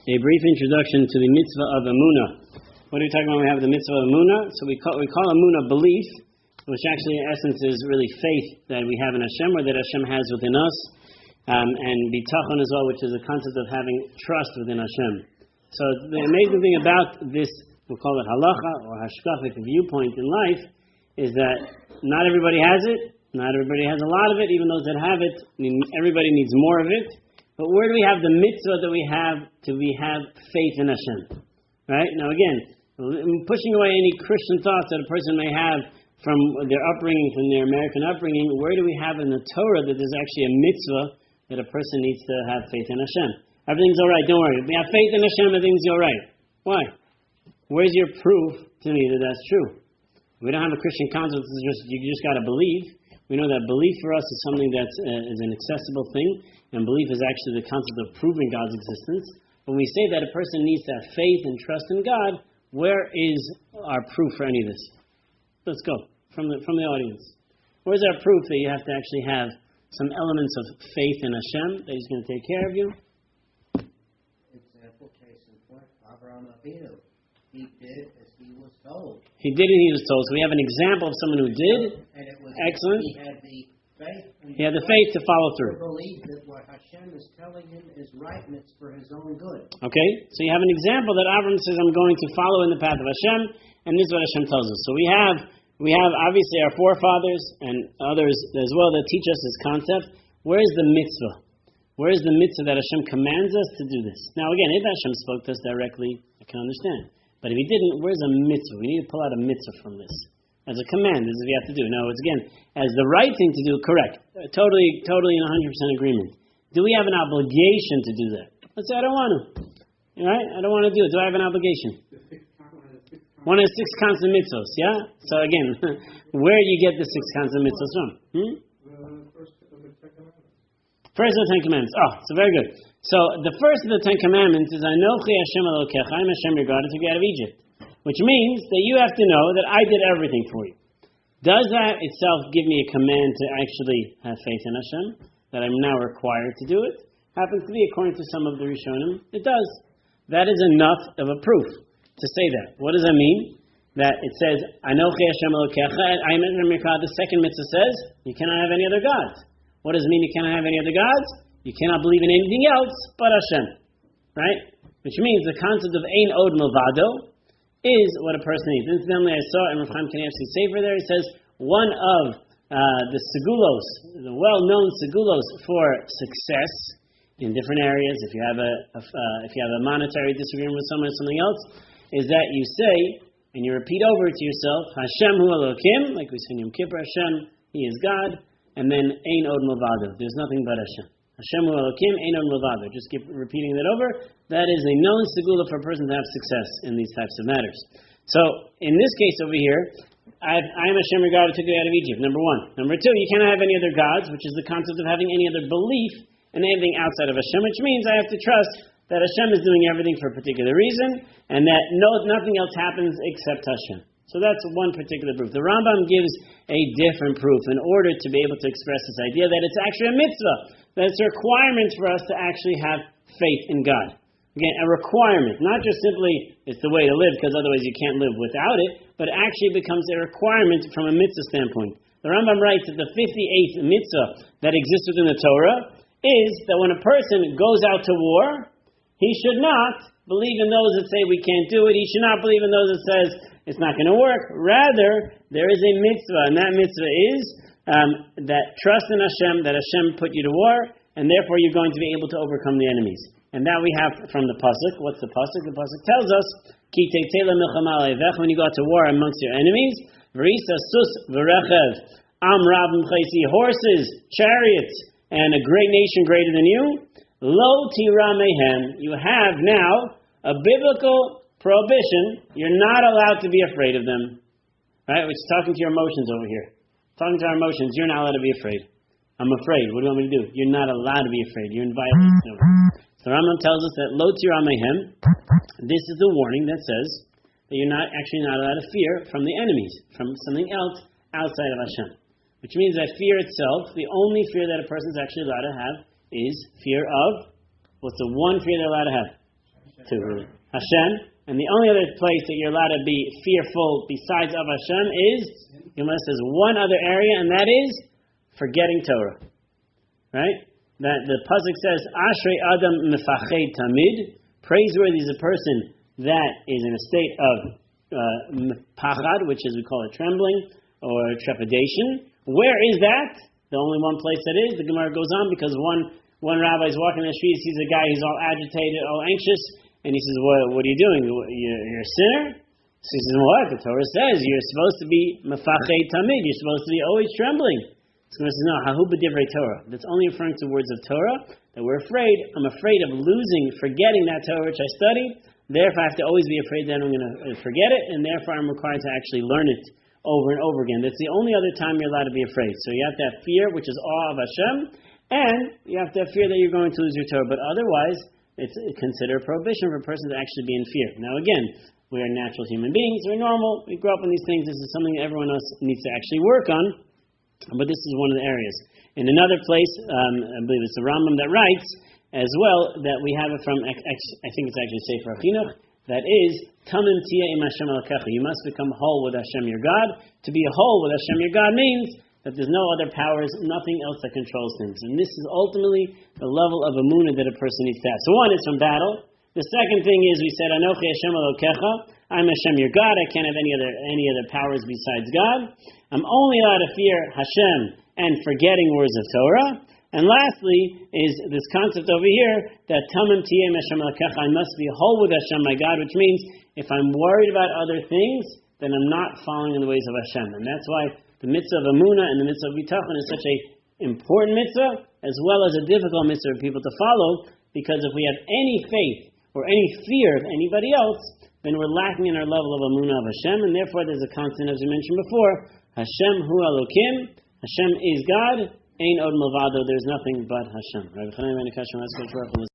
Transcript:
A brief introduction to the Mitzvah of Emunah. What are we talking about when we have the Mitzvah of Emunah? So we call Emunah belief, which actually in essence is really faith that we have in Hashem, or that Hashem has within us, and bitachon as well, which is the concept of having trust within Hashem. So the amazing thing about this, we'll call it halacha or hashkafic viewpoint in life, is that not everybody has it, not everybody has a lot of it, even those that have it, everybody needs more of it. But where do we have the mitzvah that we have to have faith in Hashem? Right? Now again, pushing away any Christian thoughts that a person may have from their upbringing, from their American upbringing, where do we have in the Torah that there's actually a mitzvah that a person needs to have faith in Hashem? Everything's all right, don't worry. If we have faith in Hashem, everything's all right. Why? Where's your proof to me that that's true? We don't have a Christian concept. You just got to believe. We know that belief for us is something that is an accessible thing, and belief is actually the concept of proving God's existence. When we say that a person needs to have faith and trust in God, where is our proof for any of this? Let's go from the audience. Where's our proof that you have to actually have some elements of faith in Hashem, that He's going to take care of you? Example, case in point, Abraham Avinu. He did as he was told. He did as he was told. So we have an example of someone who did. And it was excellent. He had the faith. He had the faith to follow through. To believe that what Hashem is telling him is right and it's for his own good. Okay, so you have an example that Abraham says, I'm going to follow in the path of Hashem, and this is what Hashem tells us. So we have obviously our forefathers and others as well that teach us this concept. Where is the mitzvah? Where is the mitzvah that Hashem commands us to do this? Now again, if Hashem spoke to us directly, I can understand. But if He didn't, where's a mitzvah? We need to pull out a mitzvah from this. As a command, as if you have to do. Now, it's again, as the right thing to do, correct. Totally in 100% agreement. Do we have an obligation to do that? Let's say I don't want to. All right? I don't want to do it. Do I have an obligation? One of the 6 constant mitzvahs, yeah? So again, where do you get the 6 constant mitzvahs from? First of the 10 Commandments. Oh, so very good. So the first of the 10 Commandments is Anochi Hashem Elokecha, I'm Hashem your God, who took you out of Egypt. Which means that you have to know that I did everything for you. Does that itself give me a command to actually have faith in Hashem? That I'm now required to do it? Happens to be, according to some of the Rishonim, it does. That is enough of a proof to say that. What does that mean? That it says, Anochi Hashem Elokecha, I'm Hashem your God. The second mitzvah says, you cannot have any other gods. What does it mean you cannot have any other gods? You cannot believe in anything else but Hashem. Right? Which means the concept of Ein Od Milvado is what a person needs. Incidentally, I saw in Rav Chaim Kanievsky's sefer there, it says one of the segulos, the well-known segulos for success in different areas, if you have a monetary disagreement with someone or something else, is that you say, and you repeat over to yourself, Hashem hu Elokim, like we say in Yom Kippur, Hashem, He is God, and then Ein Od Milvado, there's nothing but Hashem. Hashem hu Elokim, Ein Od Milvado. Just keep repeating that over. That is a known segula for a person to have success in these types of matters. So, in this case over here, I am Hashem your God who took you out of Egypt, number 1. Number 2, you cannot have any other gods, which is the concept of having any other belief in anything outside of Hashem, which means I have to trust that Hashem is doing everything for a particular reason, and that nothing else happens except Hashem. So that's one particular proof. The Rambam gives a different proof in order to be able to express this idea that it's actually a mitzvah, that it's a requirement for us to actually have faith in God. Again, a requirement, not just simply it's the way to live because otherwise you can't live without it, but actually becomes a requirement from a mitzvah standpoint. The Rambam writes that the 58th mitzvah that exists within the Torah is that when a person goes out to war, he should not believe in those that say we can't do it. He should not believe in those that says it's not going to work. Rather, there is a mitzvah, and that mitzvah is that trust in Hashem, that Hashem put you to war, and therefore you're going to be able to overcome the enemies. And that we have from the pasuk. What's the pasuk? The pasuk tells us, "Ki teitela milchama alevech," when you go out to war amongst your enemies. V'risa sus v'rechev am rabim chaysi, horses, chariots, and a great nation greater than you. Lo tira mehem. You have now a biblical prohibition. You're not allowed to be afraid of them. Right? Which is talking to your emotions over here. Talking to our emotions. You're not allowed to be afraid. I'm afraid. What do you want me to do? You're not allowed to be afraid. You're in violation of it. The Rambam tells us that lo tira mehem, this is the warning that says that you're not allowed to fear from the enemies, from something else outside of Hashem. Which means that fear itself, the only fear that a person is actually allowed to have is fear of, what's the one fear they're allowed to have? two really. Hashem, and the only other place that you're allowed to be fearful besides of Hashem is, Emunah says, one other area, and that is forgetting Torah. Right? That the pasuk says, Ashrei Adam Mefached Tamid. Praiseworthy is a person that is in a state of pachad, which is, we call it trembling or trepidation. Where is that? The only one place that is. The Gemara goes on because one rabbi is walking in the street, sees a guy who's all agitated, all anxious, and he says, what are you doing? You're a sinner? So he says, what? The Torah says you're supposed to be mefached tamid. You're supposed to be always trembling. So Gemara says, no, hahu b'divrei Torah. That's only referring to words of Torah, that we're afraid. I'm afraid of forgetting that Torah which I studied. Therefore, I have to always be afraid that I'm going to forget it, and therefore I'm required to actually learn it over and over again. That's the only other time you're allowed to be afraid. So you have to have fear, which is awe of Hashem, and you have to have fear that you're going to lose your Torah. But otherwise, it's considered a prohibition for a person to actually be in fear. Now again, we are natural human beings. We're normal. We grow up in these things. This is something that everyone else needs to actually work on. But this is one of the areas. In another place, I believe it's the Rambam that writes as well that we have it from, I think it's actually Sefer Chinuch, that is, Tamim Tiyeh Im Hashem Elokecha. You must become whole with Hashem your God. To be whole with Hashem your God means that there's no other powers, nothing else that controls things. And this is ultimately the level of Emunah that a person needs to have. So one is from battle. The second thing is we said, Anochi Hashem Elokecha. I'm Hashem your God. I can't have any other powers besides God. I'm only allowed to fear Hashem and forgetting words of Torah. And lastly is this concept over here that Tamim Tiyeh Hashem Elokecha. I must be whole with Hashem my God, which means if I'm worried about other things, then I'm not following in the ways of Hashem. And that's why the mitzvah of Emunah and the mitzvah of Bitachon is such a important mitzvah, as well as a difficult mitzvah for people to follow, because if we have any faith or any fear of anybody else, then we're lacking in our level of Emunah of Hashem, and therefore there's a constant, as we mentioned before, Hashem hu Elokim, Hashem is God, Ein od milvado, there's nothing but Hashem.